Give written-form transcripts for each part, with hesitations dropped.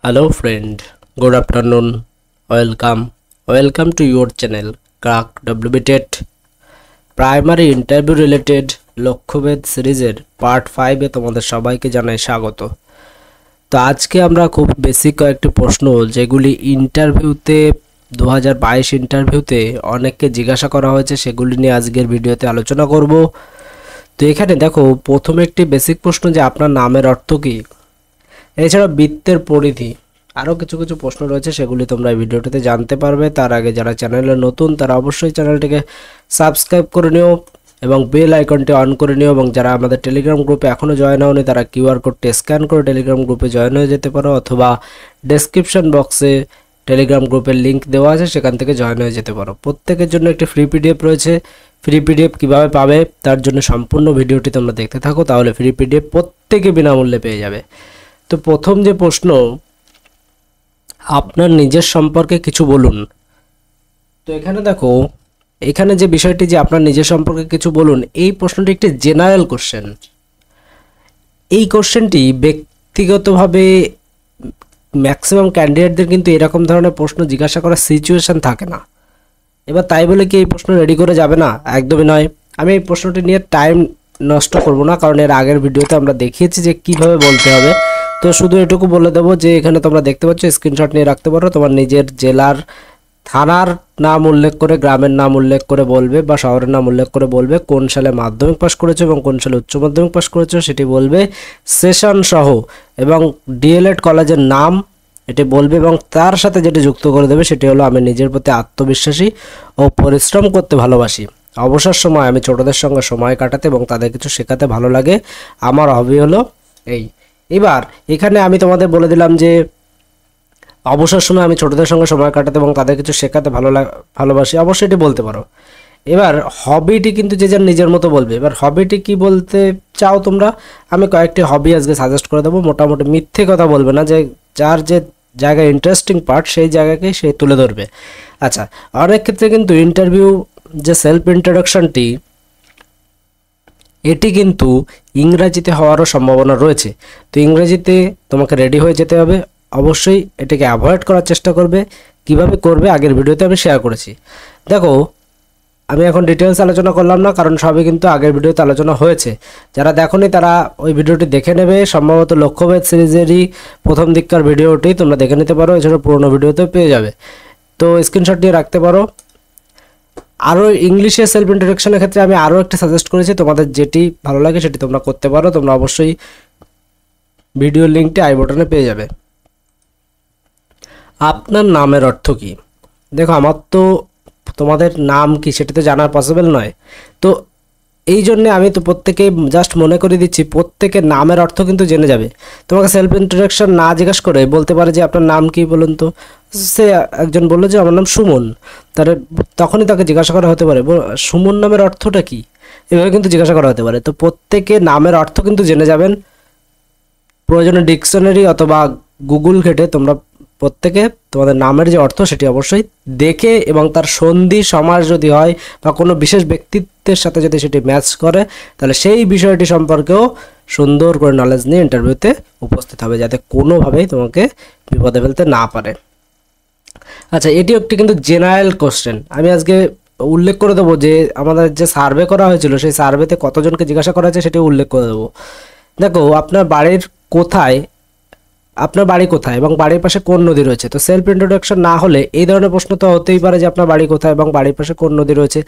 Hello friend, good afternoon, welcome to your channel Crack WBTET primary interview related লক্ষ্যভেদ সিরিজের part 5 এ তোমাদের সবাইকে জানাই স্বাগত। তো আজকে আমরা খুব বেসিক কয়েকটি প্রশ্ন যেগুলি ইন্টারভিউতে 2022 ইন্টারভিউতে অনেককে জিজ্ঞাসা করা হয়েছে সেগুলি নিয়ে আজকের ভিডিওতে আলোচনা করব। তো এখানে দেখো প্রথমে একটি বেসিক প্রশ্ন যে আপনার নামের অর্থ কী, এছাড়া বৃত্তের পরিধি, আরও কিছু কিছু প্রশ্ন রয়েছে সেগুলি তোমরা এই ভিডিওটিতে জানতে পারবে। তার আগে যারা চ্যানেলে নতুন তারা অবশ্যই চ্যানেলটিকে সাবস্ক্রাইব করে নিও এবং বেল আইকনটি অন করে নিও, এবং যারা আমাদের টেলিগ্রাম গ্রুপে এখনও জয়েন হওনি তারা কিউআর কোডটি স্ক্যান করে টেলিগ্রাম গ্রুপে জয়েন হয়ে যেতে পারো, অথবা ডেসক্রিপশন বক্সে টেলিগ্রাম গ্রুপের লিঙ্ক দেওয়া আছে সেখান থেকে জয়েন হয়ে যেতে পারো। প্রত্যেকের জন্য একটি ফ্রি পিডিএফ রয়েছে। ফ্রি পিডিএফ কীভাবে পাবে তার জন্য সম্পূর্ণ ভিডিওটি তোমরা দেখতে থাকো, তাহলে ফ্রি পিডিএফ প্রত্যেকে বিনামূল্যে পেয়ে যাবে। তো প্রথম যে প্রশ্ন, আপনার নিজের সম্পর্কে কিছু বলুন। তো এখানে দেখো, এখানে যে বিষয়টি যে আপনার নিজের সম্পর্কে কিছু বলুন, এই প্রশ্নটি একটি জেনারেল কোশ্চেন। এই কোশ্চেনটি ব্যক্তিগতভাবে ম্যাক্সিমাম ক্যান্ডিডেটদের কিন্তু এরকম ধরনের প্রশ্ন জিজ্ঞাসা করার সিচুয়েশন থাকে না। এবার তাই বলে কি এই প্রশ্ন রেডি করে যাবে না? একদমই নয়। আমি এই প্রশ্নটি নিয়ে টাইম নষ্ট করব না, কারণ এর আগের ভিডিওতে আমরা দেখিয়েছি যে কিভাবে বলতে হবে। তো শুধু এটুকু বলে দেবো যে এখানে তোমরা দেখতে পাচ্ছ, স্ক্রিনশট নিয়ে রাখতে পারো। তোমার নিজের জেলার থানার নাম উল্লেখ করে, গ্রামের নাম উল্লেখ করে বলবে, বা শহরের নাম উল্লেখ করে বলবে, কোন সালে মাধ্যমিক পাস করেছো এবং কোন সালে উচ্চ মাধ্যমিক পাস করেছো সেটি বলবে, সেশন সহ, এবং ডিএলএড কলেজের নাম এটি বলবে, এবং তার সাথে যেটি যুক্ত করে দেবে সেটি হলো আমি নিজের প্রতি আত্মবিশ্বাসী ও পরিশ্রম করতে ভালোবাসি। অবসর সময় আমি ছোটদের সঙ্গে সময় কাটাতে এবং তাদের কিছু শেখাতে ভালো লাগে। আমার হবি হলো এই। এবার এখানে আমি তোমাদের বলে দিলাম যে অবসর সময় আমি ছোটদের সঙ্গে সময় কাটাতে এবং তাদের কিছু শেখাতে ভালোবাসি, অবশ্যই এটি বলতে পারো। এবার হবিটি কিন্তু যে যার নিজের মতো বলবে। এবার হবিটি কি বলতে চাও তোমরা, আমি কয়েকটি হবি আজকে সাজেস্ট করে দেবো। মোটামুটি মিথ্যে কথা বলবে না, যে যার যে জায়গায় ইন্টারেস্টিং পার্ট সেই জায়গাকে সে তুলে ধরবে। আচ্ছা, অনেক ক্ষেত্রে কিন্তু ইন্টারভিউ যে সেলফ ইন্ট্রোডাকশনটি, এটি কিন্তু ইংরাজিতে হওয়ারও সম্ভাবনা রয়েছে। তো ইংরেজিতে তোমাকে রেডি হয়ে যেতে হবে। অবশ্যই এটাকে অ্যাভয়েড করার চেষ্টা করবে। কিভাবে করবে আগের ভিডিওতে আমি শেয়ার করেছি। দেখো, আমি এখন ডিটেলস আলোচনা করলাম না, কারণ সবই কিন্তু আগের ভিডিওতে আলোচনা হয়েছে। যারা দেখোনি তারা ওই ভিডিওটি দেখে নেবে। সম্ভবত লক্ষ্যভেদ সিরিজেরই প্রথম দিককার ভিডিওটি তোমরা দেখে নিতে পারো, এছাড়া পুরোনো ভিডিওতেও পেয়ে যাবে। তো স্ক্রিনশট নিয়ে রাখতে পারো। আরও ইংলিশে সেলফ ইন্ট্রোডাকশনের ক্ষেত্রে আমি আরও একটা সাজেস্ট করেছি, তোমাদের যেটি ভালো লাগে সেটি তোমরা করতে পারো। তোমরা অবশ্যই ভিডিওর লিঙ্কটি আই বাটনে পেয়ে যাবে। আপনার নামের অর্থ কী? দেখো, আমার তো তোমাদের নাম কি সেটা তো জানার পসিবল নয়। তো এই জন্যে আমি তো প্রত্যেকে জাস্ট মনে করে দিচ্ছি, প্রত্যেকের নামের অর্থ কিন্তু জেনে যাবে। তোমাকে সেলফ ইন্ট্রোডাকশন না জিজ্ঞাসা করে বলতে পারে যে আপনার নাম কি বলুন তো। সে একজন বললো যে আমার নাম সুমন, তখনই তাকে জিজ্ঞাসা করা হতে পারে সুমন নামের অর্থটা কি, এভাবে কিন্তু জিজ্ঞাসা করা হতে পারে। তো প্রত্যেকে নামের অর্থ কিন্তু জেনে যাবেন। প্রয়োজনে ডিকশনারি অথবা গুগল ঘেটে তোমরা প্রত্যেকে তোমাদের নামের যে অর্থ সেটি অবশ্যই দেখে, এবং তার সন্ধি সমাস যদি হয় বা কোনো বিশেষ ব্যক্তিত্বের সাথে যদি সেটি ম্যাচ করে, তাহলে সেই বিষয়টি সম্পর্কেও সুন্দর করে নলেজ নিয়ে ইন্টারভিউতে উপস্থিত হবে, যাতে কোনোভাবেই তোমাকে বিপদে ফেলতে না পারে। আচ্ছা, এটি একটি কিন্তু জেনারেল কোশ্চেন। আমি আজকে উল্লেখ করে দেবো যে আমাদের যে সার্ভে করা হয়েছিল সেই সার্ভেতে কতজনকে জিজ্ঞাসা করা হয়েছে সেটি উল্লেখ করে দেবো। দেখো, আপনার বাড়ি কোথায় এবং বাড়ির পাশে কোন নদী রয়েছে। তো সেলফ ইন্ট্রোডাকশন না হলে এই ধরনের প্রশ্ন তো হতেই পারে যে আপনার বাড়ি কোথায় এবং বাড়ির পাশে কোন নদী রয়েছে।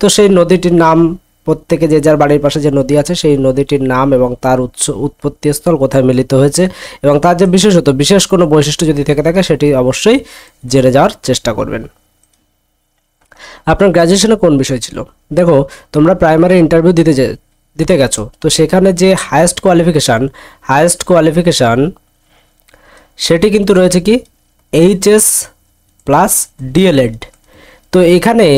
তো সেই নদীটির নাম, প্রত্যেকে যে যার বাড়ির পাশে যে নদী আছে সেই নদীটির নাম এবং তার উৎপত্তিস্থল কোথায় মিলিত হয়েছে, এবং তার যে বিশেষ কোনো বৈশিষ্ট্য যদি থেকে থাকে সেটি অবশ্যই জেনে যাওয়ার চেষ্টা করবেন। আপনার গ্র্যাজুয়েশনে কোন বিষয় ছিল? দেখো, তোমরা প্রাইমারি ইন্টারভিউ দিতে গেছো, তো সেখানে যে হায়েস্ট কোয়ালিফিকেশান সেটি কিন্তু রয়েছে কি এইচএস প্লাস ডিএলএড। তো এখানে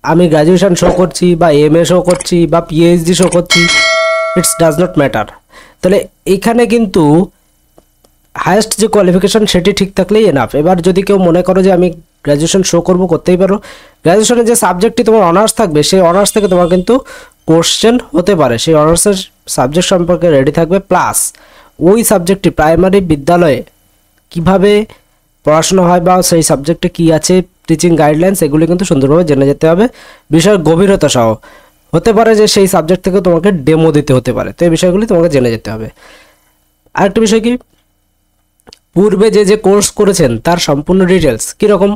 আমি গ্র্যাজুয়েশান শো করছি বা এমএ শো করছি বা পিএইচডি শো করছি, ইটস ডাজ নট ম্যাটার। তাহলে এখানে কিন্তু হায়েস্ট যে কোয়ালিফিকেশান সেটি ঠিক থাকলেই এনাফ। এবার যদি কেউ মনে করো যে আমি গ্র্যাজুয়েশন শো করবো, করতেই পারো। গ্র্যাজুয়েশনের যে সাবজেক্টটি তোমার অনার্স থাকবে সেই অনার্স থেকে তোমার কিন্তু কোশ্চেন হতে পারে, সেই অনার্সের সাবজেক্ট সম্পর্কে রেডি থাকবে, প্লাস ওই সাবজেক্টটি প্রাইমারি বিদ্যালয়ে কিভাবে পড়াশোনা হয় বা সেই সাবজেক্টে কি আছে, টিচিং গাইডলাইন্স, এগুলি কিন্তু সুন্দরভাবে জেনে যেতে হবে বিষয়ের গভীরতা সহ। হতে পারে যে সেই সাবজেক্ট থেকে তোমাকে ডেমো দিতে হতে পারে, তো এই বিষয়গুলি তোমাকে জেনে যেতে হবে। আরেকটা বিষয় কি, পূর্বে যে কোর্স করেছেন তার সম্পূর্ণ ডিটেলস কীরকম,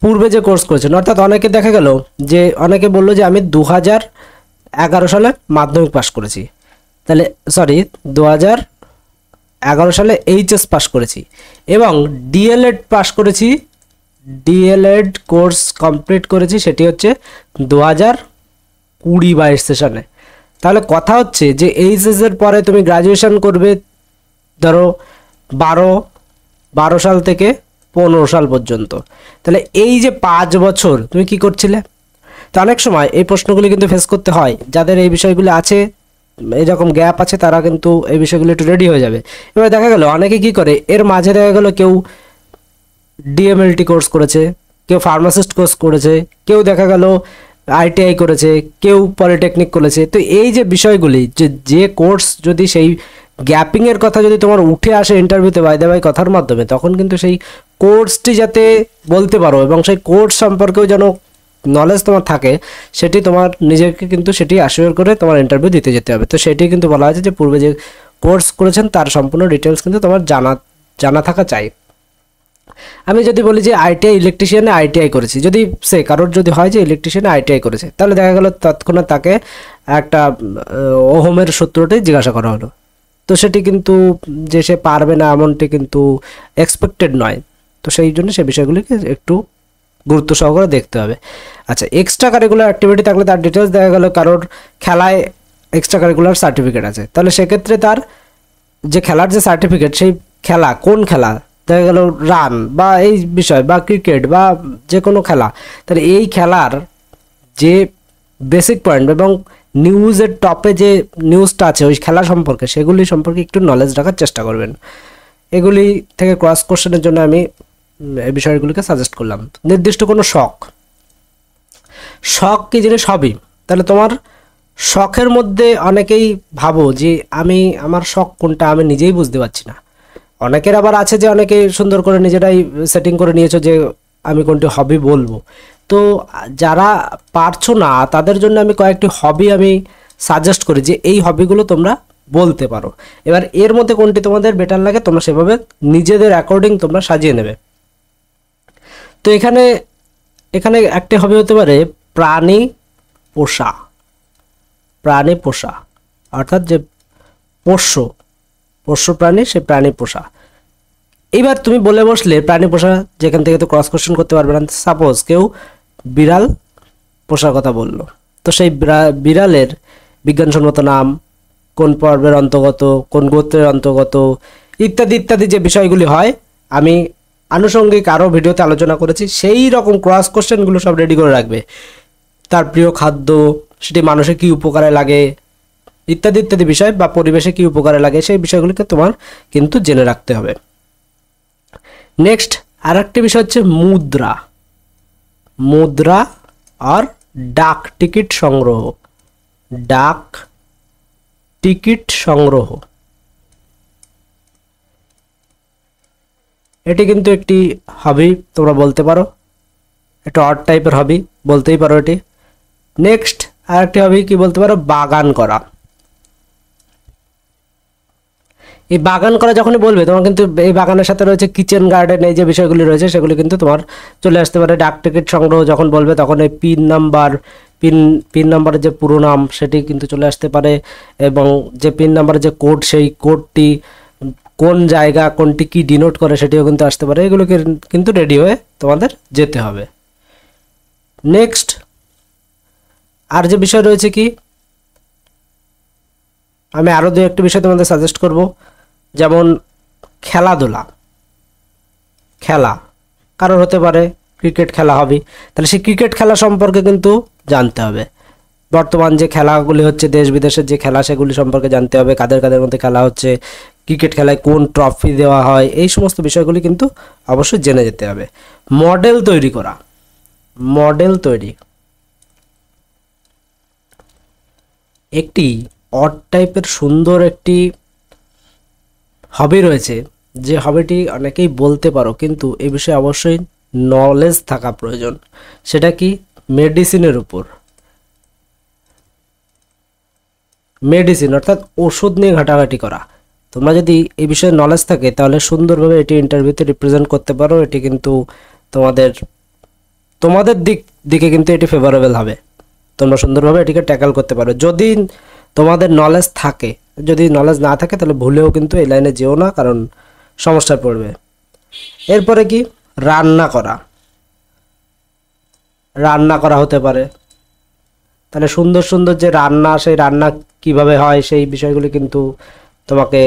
পূর্বে যে কোর্স করেছেন, অর্থাৎ অনেকে দেখা গেল যে অনেকে বললো যে আমি 2011 সালে মাধ্যমিক পাস করেছি, তাহলে সরি 2011 সালে এইচএস পাস করেছি এবং ডিএলএড পাস করেছি, ডিএলএড কোর্স কমপ্লিট করেছি সেটি হচ্ছে 2020-22 সেশনে। তাহলে কথা হচ্ছে যে এইচএসের পরে তুমি গ্রাজুয়েশন করবে ধরো 12 সাল থেকে 15 সাল পর্যন্ত, তাহলে এই যে 5 বছর তুমি কি করছিলে। তো অনেক সময় এই প্রশ্নগুলি কিন্তু ফেস করতে হয়, যাদের এই বিষয়গুলো আছে, এরকম গ্যাপ আছে, তারা কিন্তু এই বিষয়গুলো একটু রেডি হয়ে যাবে। এবার দেখা গেল অনেকে কি করে, এর মাঝে দেখা গেল কেউ ডিএমএলটি কোর্স করেছে, কেউ ফার্মাসিস্ট কোর্স করেছে, কেউ দেখা গেল আইটিআই করেছে, কেউ পলিটেকনিক করেছে। তো এই যে বিষয়গুলি, যে কোর্স যদি সেই গ্যাপিংয়ের কথা যদি তোমার উঠে আসে ইন্টারভিউতে বাই কথার মাধ্যমে, তখন কিন্তু সেই কোর্সটি যাতে বলতে পারো এবং সেই কোর্স সম্পর্কেও যেন নলেজ তোমার থাকে, সেটি তোমার নিজেকে কিন্তু সেটি অ্যাসিওর করে তোমার ইন্টারভিউ দিতে যেতে হবে। তো সেটি কিন্তু বলা হয়েছে যে পূর্বে যে কোর্স করেছেন তার সম্পূর্ণ ডিটেলস কিন্তু তোমার জানা থাকা চাই। আমি যদি বলি যে আইটিআই ইলেকট্রিশিয়ানে আইটিআই করেছি, যদি সে কারোর যদি হয় যে ইলেকট্রিশিয়ানে আইটিআই করেছে, তাহলে দেখা গেল তৎক্ষণাৎ তাকে একটা ওহমের সূত্রটি জিজ্ঞাসা করা হলো, তো সেটি কিন্তু যে সে পারবে না এমনটি কিন্তু এক্সপেক্টেড নয়। তো সেই জন্য সে বিষয়গুলিকে একটু গুরুত্ব সহকারে দেখতে হবে। আচ্ছা, এক্সট্রা কারিকুলার অ্যাক্টিভিটি থাকলে তার ডিটেলস দেখা গেল কারোর খেলায় এক্সট্রা কারিকুলার সার্টিফিকেট আছে, তাহলে সেক্ষেত্রে তার যে খেলার যে সার্টিফিকেট, সেই খেলা কোন খেলা, দেখা গেল রান বা এই বিষয় বা ক্রিকেট বা যে কোনো খেলা, তাহলে এই খেলার যে বেসিক পয়েন্ট এবং নিউজের টপে যে নিউজটা আছে ওই খেলা সম্পর্কে, সেগুলি সম্পর্কে একটু নলেজ রাখার চেষ্টা করবেন। এগুলি থেকে ক্রস কোশ্চেনের জন্য আমি এই বিষয়গুলিকে সাজেস্ট করলাম। নির্দিষ্ট কোনো শখ কি জিনিস, হবি, তাহলে তোমার শখের মধ্যে অনেকেই ভাবো যে আমার শখ কোনটা আমি নিজেই বুঝতে পারছি না। অনেকের আবার আছে যে অনেকে সুন্দর করে নিজেরাই সেটিং করে নিয়েছো যে আমি কোনটি হবি বলবো। তো যারা পারছো না তাদের জন্য আমি কয়েকটি হবি আমি সাজেস্ট করি যে এই হবিগুলো তোমরা বলতে পারো। এবার এর মধ্যে কোনটি তোমাদের বেটার লাগে তোমরা সেভাবে নিজেদের অ্যাকর্ডিং তোমরা সাজিয়ে নেবে। তো এখানে একটি হবি হতে পারে প্রাণী পোষা, অর্থাৎ যে পোষ্য প্রাণী, সে প্রাণী পোষা। এবার তুমি বলে বসলে প্রাণী পোষা, যেখান থেকে তো ক্রস কোশ্চেন করতে পারবে না। সাপোজ কেউ বিড়াল পোষার কথা বললো, তো সেই বিড়ালের বিজ্ঞানসম্মত নাম, কোন পর্বের অন্তর্গত, কোন গোত্রের অন্তর্গত, ইত্যাদি ইত্যাদি যে বিষয়গুলি হয়, আমি আনুষঙ্গিক আরও ভিডিওতে আলোচনা করেছি। সেই রকম ক্রস কোশ্চেনগুলো সব রেডি করে রাখবে। তার প্রিয় খাদ্য, সেটি মানুষের কী উপকারে লাগে, ইত্যাদি ইত্যাদি বিষয়, বা পরিবেশে কী উপকারে লাগে, সেই বিষয়গুলিকে তোমার কিন্তু জেনে রাখতে হবে। নেক্সট আর একটি বিষয় হচ্ছে মুদ্রা আর ডাক টিকিট সংগ্রহ। এটি কিন্তু একটি হবি, তোমরা বলতে পারো, একটা অড টাইপের হবি বলতেই পারো এটি। নেক্সট আর একটি হবি কি বলতে পারো, বাগান করা। এই বাগান করা যখনই বলবে তোমার কিন্তু এই বাগানের সাথে রয়েছে কিচেন গার্ডেন, এই যে বিষয়গুলি রয়েছে সেগুলি কিন্তু তোমার চলে আসতে পারে। ডাক টিকিট সংগ্রহ যখন বলবে তখন এই পিন নাম্বারের যে পুরো নাম সেটি কিন্তু চলে আসতে পারে, এবং যে পিন নাম্বারের যে কোড, সেই কোডটি কোন জায়গা, কোনটি কি ডিনোট করে সেটিও কিন্তু আসতে পারে। এগুলোকে কিন্তু রেডি হয়ে তোমাদের যেতে হবে। নেক্সট আর যে বিষয় রয়েছে কি, আমি আরও দু একটি বিষয় তোমাদের সাজেস্ট করব, যেমন খেলা, কারোর হতে পারে ক্রিকেট খেলা হবি, তাহলে সেই ক্রিকেট খেলা সম্পর্কে কিন্তু জানতে হবে। বর্তমান যে খেলাগুলি হচ্ছে দেশ বিদেশের যে খেলা, সেগুলি সম্পর্কে জানতে হবে। কাদের মধ্যে খেলা হচ্ছে, ক্রিকেট খেলায় কোন ট্রফি দেওয়া হয়, এই সমস্ত বিষয়গুলি কিন্তু অবশ্যই জেনে যেতে হবে। মডেল তৈরি, একটি অড টাইপের সুন্দর একটি হবি রয়েছে, যে হবিটি অনেকেই বলতে পারো কিন্তু এ বিষয়ে অবশ্যই নলেজ থাকা প্রয়োজন। সেটা কি? মেডিসিনের উপর, মেডিসিন অর্থাৎ ওষুধ নিয়ে ঘাটাঘাটি করা। তোমরা যদি এই বিষয়ে নলেজ থাকে তাহলে সুন্দরভাবে এটি ইন্টারভিউতে রিপ্রেজেন্ট করতে পারো। এটি কিন্তু তোমাদের তোমাদের দিকে কিন্তু এটি ফেভারেবল হবে। তোমরা সুন্দরভাবে এটিকে ট্যাকল করতে পারো যদি তোমাদের নলেজ থাকে। যদি নলেজ না থাকে তাহলে ভুলেও কিন্তু এই লাইনে যেও না, কারণ সমস্যায় পড়বে। এরপরে কি? রান্না করা, রান্না করা হতে পারে। তাহলে সুন্দর সুন্দর যে রান্না, সেই রান্না কিভাবে হয় সেই বিষয়গুলি কিন্তু তোমাকে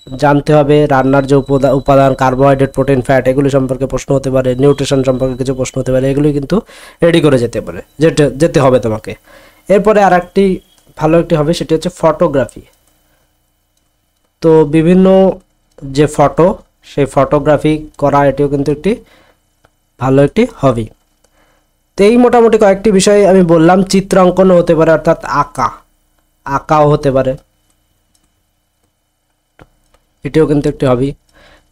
জানতে হবে। রান্নার যে উপাদান, কার্বোহাইড্রেট, প্রোটিন, ফ্যাট, এগুলি সম্পর্কে প্রশ্ন হতে পারে। নিউট্রিশন সম্পর্কে কিছু প্রশ্ন হতে পারে। এগুলি কিন্তু রেডি করে যেতে হবে তোমাকে। এরপরে আর একটি ভালো একটি হবে, সেটি হচ্ছে ফটোগ্রাফি। তো বিভিন্ন যে ফটো, সেই ফটোগ্রাফি করা, এটিও কিন্তু একটি ভালো একটি হবি। তো এই মোটামুটি কয়েকটি বিষয় আমি বললাম। চিত্রাঙ্কনও হতে পারে, অর্থাৎ আঁকাও হতে পারে, এটিও কিন্তু একটি হবি।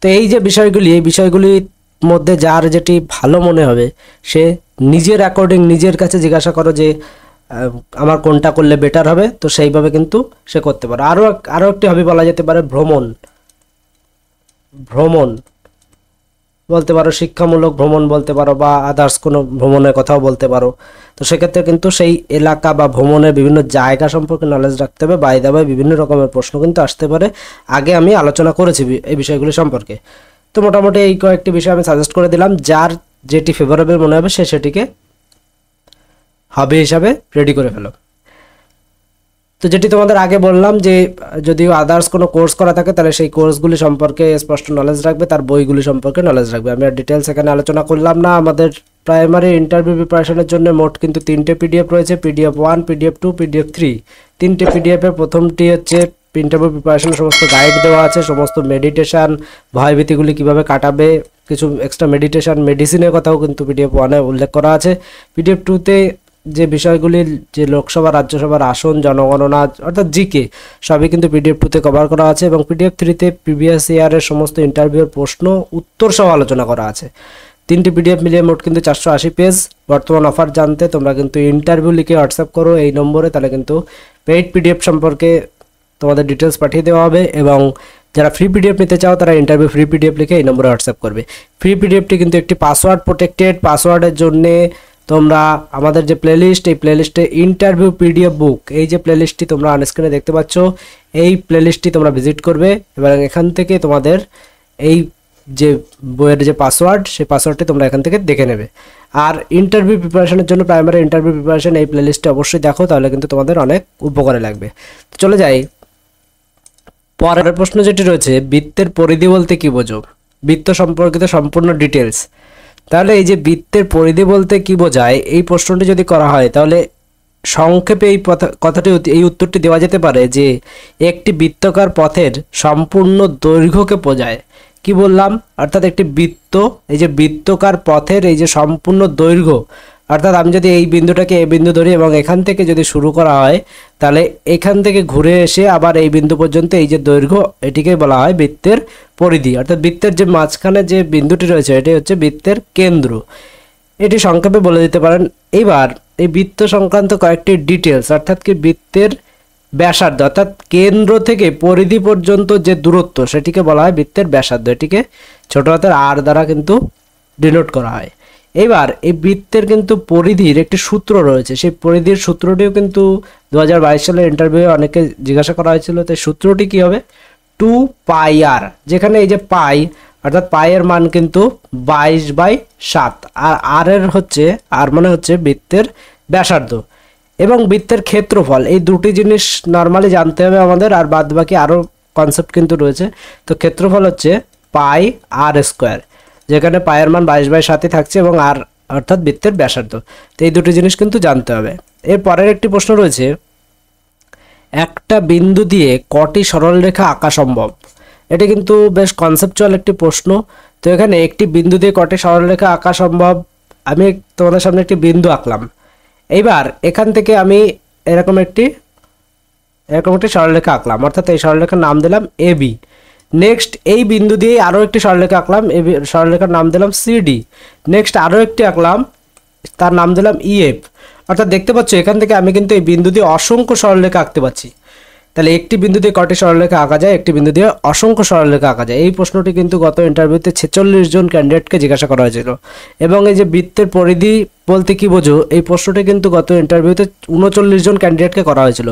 তো এই যে বিষয়গুলি, এই বিষয়গুলির মধ্যে যার যেটি ভালো মনে হবে সে নিজের অ্যাকর্ডিং নিজের কাছে জিজ্ঞাসা করো যে আমার কোনটা করলে বেটার হবে, তো সেইভাবে কিন্তু সে করতে পারে। আরও একটি হবি বলা যেতে পারে ভ্রমণ বলতে পারো, শিক্ষামূলক ভ্রমণ বলতে পারো, বা আদার্স কোনো ভ্রমণের কথাও বলতে পারো। তো সেক্ষেত্রে কিন্তু সেই এলাকা বা ভ্রমণের বিভিন্ন জায়গা সম্পর্কে নলেজ রাখতে হবে। বাই দা বাই বিভিন্ন রকমের প্রশ্ন কিন্তু আসতে পারে, আগে আমি আলোচনা করেছি এই বিষয়গুলি সম্পর্কে। তো মোটামুটি এই কয়েকটি বিষয় আমি সাজেস্ট করে দিলাম। যার যেটি ফেভারেবল মনে হবে সে সেটিকে হবি হিসাবে রেডি করে ফেলো। তো যেটি তোমাদের আগে বললাম যে যদিও আদার্স কোনো কোর্স করা থাকে তাহলে সেই কোর্সগুলি সম্পর্কে স্পষ্ট নলেজ রাখবে, তার বইগুলি সম্পর্কে নলেজ রাখবে। আমি আর ডিটেলস এখানে আলোচনা করলাম না। আমাদের প্রাইমারি ইন্টারভিউ প্রিপারেশনের জন্য মোট কিন্তু 3টে পিডিএফ রয়েছে, পিডিএফ 1, পিডিএফ 2, পিডিএফ 3। 3টে পিডিএফের প্রথমটি হচ্ছে ইন্টারভিউ প্রিপারেশনের সমস্ত গাইড দেওয়া আছে, সমস্ত মেডিটেশন, ভয়ভীতিগুলি কীভাবে কাটাবে, কিছু এক্সট্রা মেডিটেশন, মেডিসিনের কথাও কিন্তু পিডিএফ 1-এ উল্লেখ করা আছে। পিডিএফ 2-তে যে বিষয়গুলির যে লোকসভা, রাজ্যসভার আসন, জনগণনা অর্থাৎ জিকে সবই কিন্তু পিডিএফ 2-তে কভার করা আছে, এবং পিডিএফ 3-তে প্রিভিয়াস ইয়ারের সমস্ত ইন্টারভিউর প্রশ্ন উত্তর সহ আলোচনা করা আছে। 3টি পিডিএফ মিলিয়ে মোট কিন্তু 480 পেজ। বর্তমান অফার জানতে তোমরা কিন্তু ইন্টারভিউ লিখে হোয়াটসঅ্যাপ করো এই নম্বরে, তাহলে কিন্তু পেইড পিডিএফ সম্পর্কে তোমাদের ডিটেলস পাঠিয়ে দেওয়া হবে। এবং যারা ফ্রি পিডিএফ নিতে চাও তারা ইন্টারভিউ ফ্রি পিডিএফ লিখে এই নম্বরে হোয়াটসঅ্যাপ করবে। ফ্রি পিডিএফটি কিন্তু একটি পাসওয়ার্ড প্রোটেক্টেড। পাসওয়ার্ডের জন্যে তোমরা আমাদের যে প্লেলিস্ট, এই প্লেলিস্টে ইন্টারভিউ পিডিএফ বুক, এই যে প্লেলিস্টটি তোমরা অনস্ক্রিনে দেখতে পাচ্ছ, এই প্লেলিস্টটি তোমরা ভিজিট করবে এবং এখান থেকে তোমাদের এই যে বইয়ের যে পাসওয়ার্ড, সেই পাসওয়ার্ডটি তোমরা এখান থেকে দেখে নেবে। আর ইন্টারভিউ প্রিপারেশনের জন্য প্রাইমারি ইন্টারভিউ প্রিপারেশন এই প্লেলিস্টে অবশ্যই দেখো, তাহলে কিন্তু তোমাদের অনেক উপকারে লাগবে। চলে যাই পরের প্রশ্ন যেটি রয়েছে, বৃত্তের পরিধি বলতে কি বোঝো? বৃত্ত সম্পর্কিত সম্পূর্ণ ডিটেলস। তাহলে এই যে বৃত্তের পরিধি বলতে কি বোঝায়, এই প্রশ্নটি যদি করা হয় তাহলে সংক্ষেপে এই উত্তরটি দেওয়া যেতে পারে যে একটি বৃত্তাকার পথের সম্পূর্ণ দৈর্ঘ্যকে বোঝায়। কি বললাম? অর্থাৎ একটি বৃত্ত, এই যে বৃত্তাকার পথের এই যে সম্পূর্ণ দৈর্ঘ্য, অর্থাৎ আমি যদি এই বিন্দুটাকে এই বিন্দু ধরি এবং এখান থেকে যদি শুরু করা হয় তাহলে এখান থেকে ঘুরে এসে আবার এই বিন্দু পর্যন্ত এই যে দৈর্ঘ্য, এটিকে বলা হয় বৃত্তের পরিধি। অর্থাৎ বৃত্তের যে মাঝখানে যে বিন্দুটি রয়েছে এটি হচ্ছে বৃত্তের কেন্দ্র। এটি সংক্ষেপে বলে দিতে পারেন। এইবার এই বৃত্ত সংক্রান্ত কয়েকটি ডিটেলস, অর্থাৎ কি বৃত্তের ব্যাসার্ধ, অর্থাৎ কেন্দ্র থেকে পরিধি পর্যন্ত যে দূরত্ব সেটিকে বলা হয় বৃত্তের ব্যাসার্ধ। এটিকে ছোট হাতের আর দ্বারা কিন্তু ডিনোট করা হয়। এবার এই বৃত্তের কিন্তু পরিধির একটি সূত্র রয়েছে, সেই পরিধির সূত্রটিও কিন্তু 2022 সালের ইন্টারভিউ অনেকে জিজ্ঞাসা করা হয়েছিল। তো সূত্রটি কি হবে? 2πr, যেখানে এই যে পাই অর্থাৎ পায়ের মান কিন্তু 22/7, আর আর এর হচ্ছে আর মানে হচ্ছে বৃত্তের ব্যাসার্ধ এবং বৃত্তের ক্ষেত্রফল। এই দুটি জিনিস নর্মালি জানতে হবে আমাদের, আর বাদ বাকি আরও কনসেপ্ট কিন্তু রয়েছে। তো ক্ষেত্রফল হচ্ছে পাই আর স্কোয়ার, যেখানে পায়ের মান 22/7 থাকছে এবং আর অর্থাৎ বৃত্তের ব্যাসার্ধ। তো এই দুটি জিনিস কিন্তু জানতে হবে। এর পরের একটি প্রশ্ন রয়েছে, একটা বিন্দু দিয়ে কটি সরলরেখা আঁকা সম্ভব? এটি কিন্তু বেশ কনসেপচুয়াল একটি প্রশ্ন। তো এখানে একটি বিন্দু দিয়ে কটি সরলরেখা আঁকা সম্ভব, আমি তোমাদের সামনে একটি বিন্দু আঁকলাম। এইবার এখান থেকে আমি এরকম একটি সরলরেখা আঁকলাম, অর্থাৎ এই সরলরেখার নাম দিলাম এবি। নেক্সট এই বিন্দু দিয়ে আরও একটি সরলরেখা আঁকলাম, এই সরলরেখার নাম দিলাম সিডি। নেক্সট আরও একটি আঁকলাম, তার নাম দিলাম ইএফ। অর্থাৎ দেখতে পাচ্ছ এখান থেকে আমি কিন্তু এই বিন্দু দিয়ে অসংখ্য সরলরেখা আঁকতে পারছি। তাহলে একটি বিন্দু দিয়ে কটি সরলরেখা আঁকা যায়, একটি বিন্দু দিয়ে অসংখ্য সরলরেখা আঁকা যায়। এই প্রশ্নটি কিন্তু গত ইন্টারভিউতে 46 জন ক্যান্ডিডেটকে জিজ্ঞাসা করা হয়েছিল। এবং এই যে বৃত্তের পরিধি বলতে কি বোঝো, এই প্রশ্নটি কিন্তু গত ইন্টারভিউতে 39 জন ক্যান্ডিডেটকে করা হয়েছিল।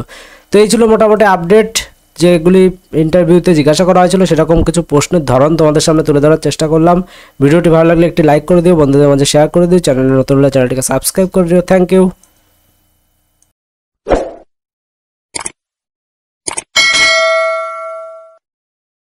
তো এই ছিল মোটামুটি আপডেট, যেগুলি ইন্টারভিউতে জিজ্ঞাসা করা হয়েছিল সেরকম কিছু প্রশ্নের ধরন তোমাদের সামনে তুলে ধরার চেষ্টা করলাম। ভিডিওটি ভালো লাগলে একটি লাইক করে দিও, বন্ধুদের মাঝে শেয়ার করে দিও, চ্যানেলে নতুন হলে চ্যানেলটিকে সাবস্ক্রাইব করে দিও। Thank you.